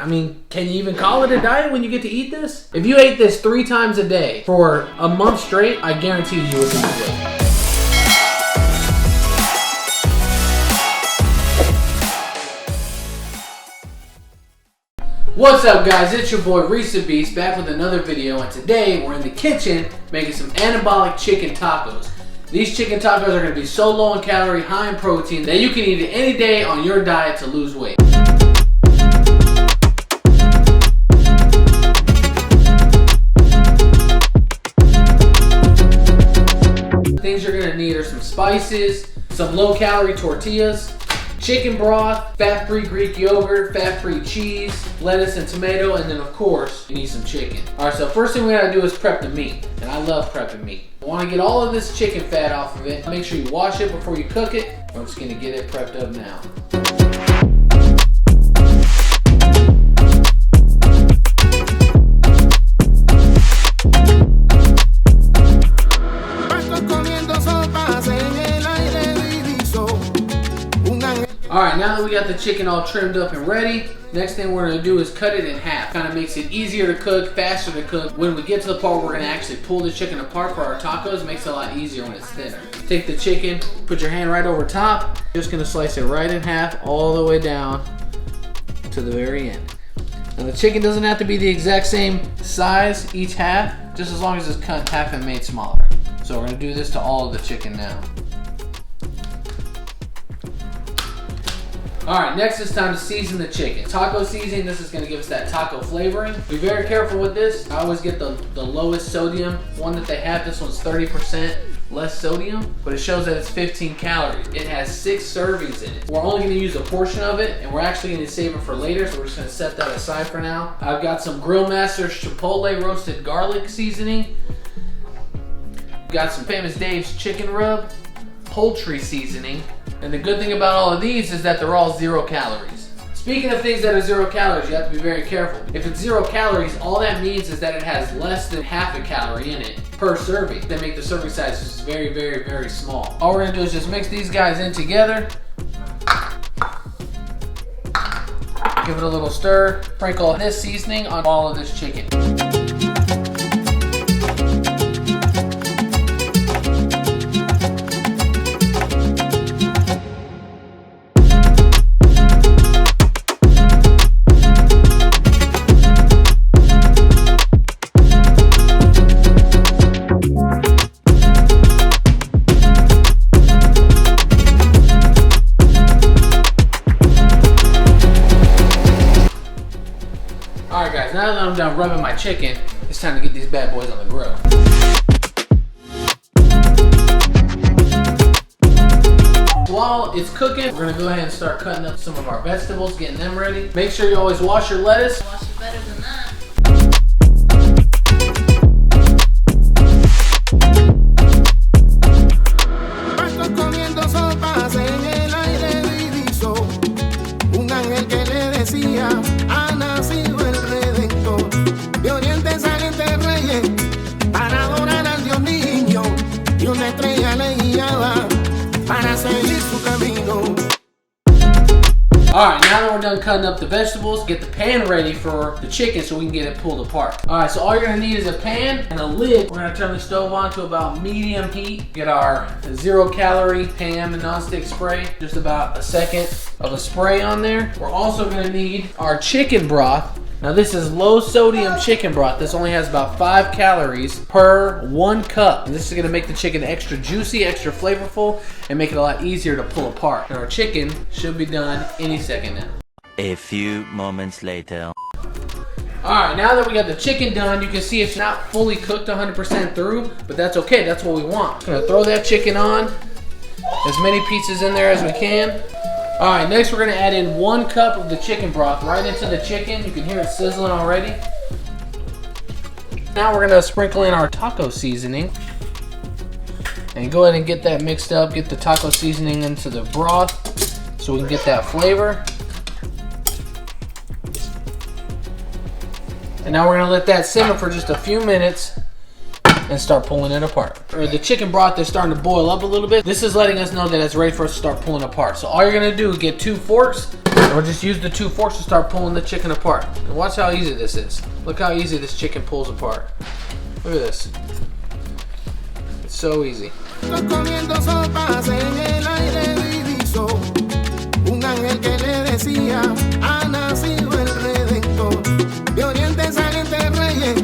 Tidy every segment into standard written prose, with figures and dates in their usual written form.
I mean, can you even call it a diet when you get to eat this? If you ate this 3 times a day for a month straight, I guarantee you would lose weight. What's up guys, it's your boy Reese the Beast back with another video, and today we're in the kitchen making some anabolic chicken tacos. These chicken tacos are going to be so low in calorie, high in protein that you can eat it any day on your diet to lose weight. Things you're going to need are some spices, some low calorie tortillas, chicken broth, fat-free Greek yogurt, fat-free cheese, lettuce and tomato, and then of course, you need some chicken. Alright, so first thing we gotta do is prep the meat, and I love prepping meat. I wanna get all of this chicken fat off of it. Make sure you wash it before you cook it. I'm just gonna get it prepped up now. Alright, now that we got the chicken all trimmed up and ready, next thing we're going to do is cut it in half. Kind of makes it easier to cook, faster to cook. When we get to the part where we're going to actually pull the chicken apart for our tacos, it makes it a lot easier when it's thinner. Take the chicken, put your hand right over top. Just going to slice it right in half all the way down to the very end. Now the chicken doesn't have to be the exact same size each half, just as long as it's cut in half and made smaller. So we're going to do this to all of the chicken now. Alright, next it's time to season the chicken. Taco seasoning, this is going to give us that taco flavoring. Be very careful with this. I always get the lowest sodium one that they have. This one's 30% less sodium, but it shows that it's 15 calories. It has 6 servings in it. We're only going to use a portion of it, and we're actually going to save it for later, so we're just going to set that aside for now. I've got some Grill Master's Chipotle roasted garlic seasoning. Got some Famous Dave's chicken rub, poultry seasoning. And the good thing about all of these is that they're all 0 calories. Speaking of things that are 0 calories, you have to be very careful. If it's 0 calories, all that means is that it has less than half a calorie in it per serving. They make the serving size just very, very, very small. All we're gonna do is just mix these guys in together. Give it a little stir. Sprinkle this seasoning on all of this chicken. Alright guys, now that I'm done rubbing my chicken, it's time to get these bad boys on the grill. While it's cooking, we're going to go ahead and start cutting up some of our vegetables, getting them ready. Make sure you always wash your lettuce. Wash it better than that. Alright, now that we're done cutting up the vegetables, get the pan ready for the chicken so we can get it pulled apart. Alright, so all you're going to need is a pan and a lid. We're going to turn the stove on to about medium heat. Get our 0 calorie Pan and nonstick spray. Just about a second of a spray on there. We're also going to need our chicken broth. Now this is low sodium chicken broth. This only has about 5 calories per 1 cup. And this is gonna make the chicken extra juicy, extra flavorful, and make it a lot easier to pull apart. And our chicken should be done any second now. A few moments later. Alright, now that we got the chicken done, you can see it's not fully cooked 100% through, but that's okay, that's what we want. Gonna throw that chicken on, as many pieces in there as we can. Alright, next we're going to add in 1 cup of the chicken broth right into the chicken. You can hear it sizzling already. Now we're going to sprinkle in our taco seasoning. And go ahead and get that mixed up. Get the taco seasoning into the broth so we can get that flavor. And now we're going to let that simmer for just a few minutes and start pulling it apart. The chicken broth is starting to boil up a little bit. This is letting us know that it's ready for us to start pulling apart. So all you're gonna do is get 2 forks and Or just use the 2 forks to start pulling the chicken apart. And watch how easy this is. Look how easy this chicken pulls apart. Look at this. It's so easy. Un ángel que le decía, ha nacido el Redentor. De oriente salen de reyes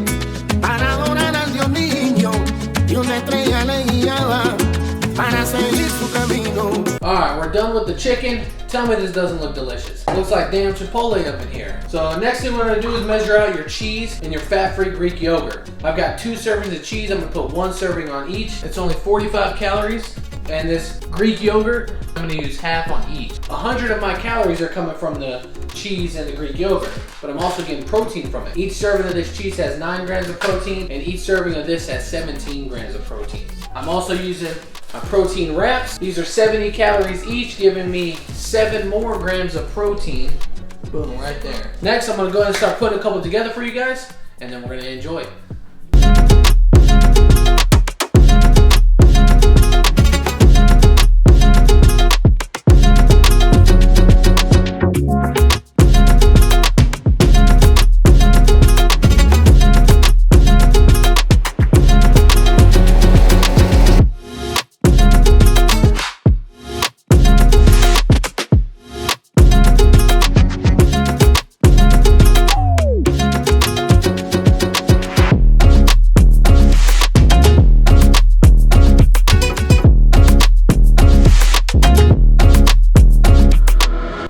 para adorar al Dios niño. Y una estrella le guiaba para seguir su camino. Alright, we're done with the chicken. Tell me this doesn't look delicious. Looks like damn Chipotle up in here. So next thing we're gonna do is measure out your cheese and your fat-free Greek yogurt. I've got 2 servings of cheese. I'm gonna put 1 serving on each. It's only 45 calories. And this Greek yogurt, I'm gonna use half on each. 100 of my calories are coming from the cheese and the Greek yogurt, but I'm also getting protein from it. Each serving of this cheese has 9 grams of protein, and each serving of this has 17 grams of protein. I'm also using my protein wraps. These are 70 calories each, giving me 7 more grams of protein. Boom, right there. Next, I'm gonna go ahead and start putting a couple together for you guys, and then we're gonna enjoy it.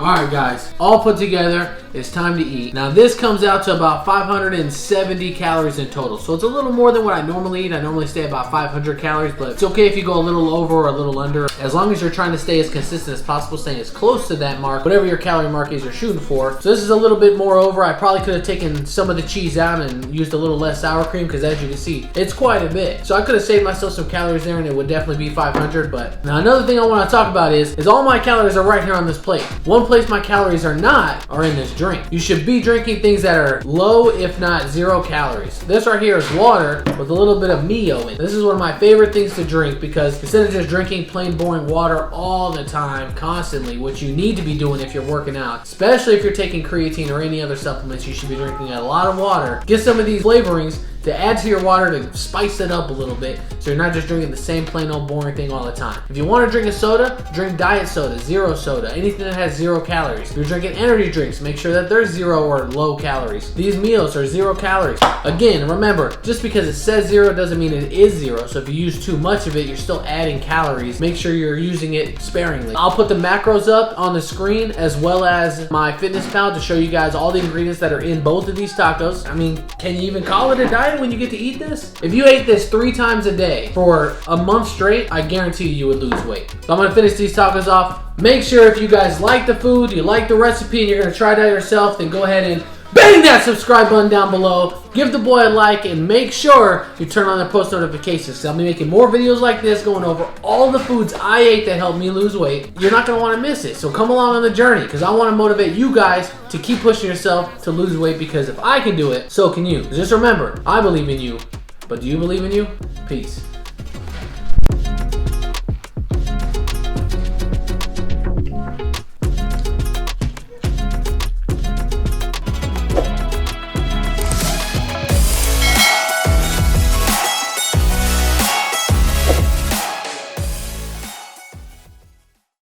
Alright guys, all put together, it's time to eat. Now this comes out to about 570 calories in total. So it's a little more than what I normally eat. I normally stay about 500 calories, but it's okay if you go a little over or a little under. As long as you're trying to stay as consistent as possible, staying as close to that mark, whatever your calorie mark is you're shooting for. So this is a little bit more over. I probably could have taken some of the cheese out and used a little less sour cream because as you can see, it's quite a bit. So I could have saved myself some calories there and it would definitely be 500. But now another thing I want to talk about is all my calories are right here on this plate. One place my calories are not are in this drink. You should be drinking things that are low, if not 0 calories. This right here is water with a little bit of Mio in it. This is one of my favorite things to drink because instead of just drinking plain boring water all the time, constantly, which you need to be doing if you're working out, especially if you're taking creatine or any other supplements, you should be drinking a lot of water. Get some of these flavorings to add to your water to spice it up a little bit so you're not just drinking the same plain old boring thing all the time. If you want to drink a soda, drink diet soda, 0 soda, anything that has 0 calories. If you're drinking energy drinks, make sure that they're 0 or low calories. These meals are 0 calories. Again, remember, just because it says 0 doesn't mean it is 0. So if you use too much of it, you're still adding calories. Make sure you're using it sparingly. I'll put the macros up on the screen as well as my fitness pal to show you guys all the ingredients that are in both of these tacos. I mean, can you even call it a diet when you get to eat this? If you ate this 3 times a day for a month straight, I guarantee you would lose weight. So I'm gonna finish these tacos off. Make sure if you guys like the food, you like the recipe, and you're gonna try it out yourself, then go ahead and bang that subscribe button down below. Give the boy a like and make sure you turn on the post notifications because I'll be making more videos like this going over all the foods I ate that helped me lose weight. You're not going to want to miss it. So come along on the journey because I want to motivate you guys to keep pushing yourself to lose weight because if I can do it, so can you. Just remember, I believe in you, but do you believe in you? Peace.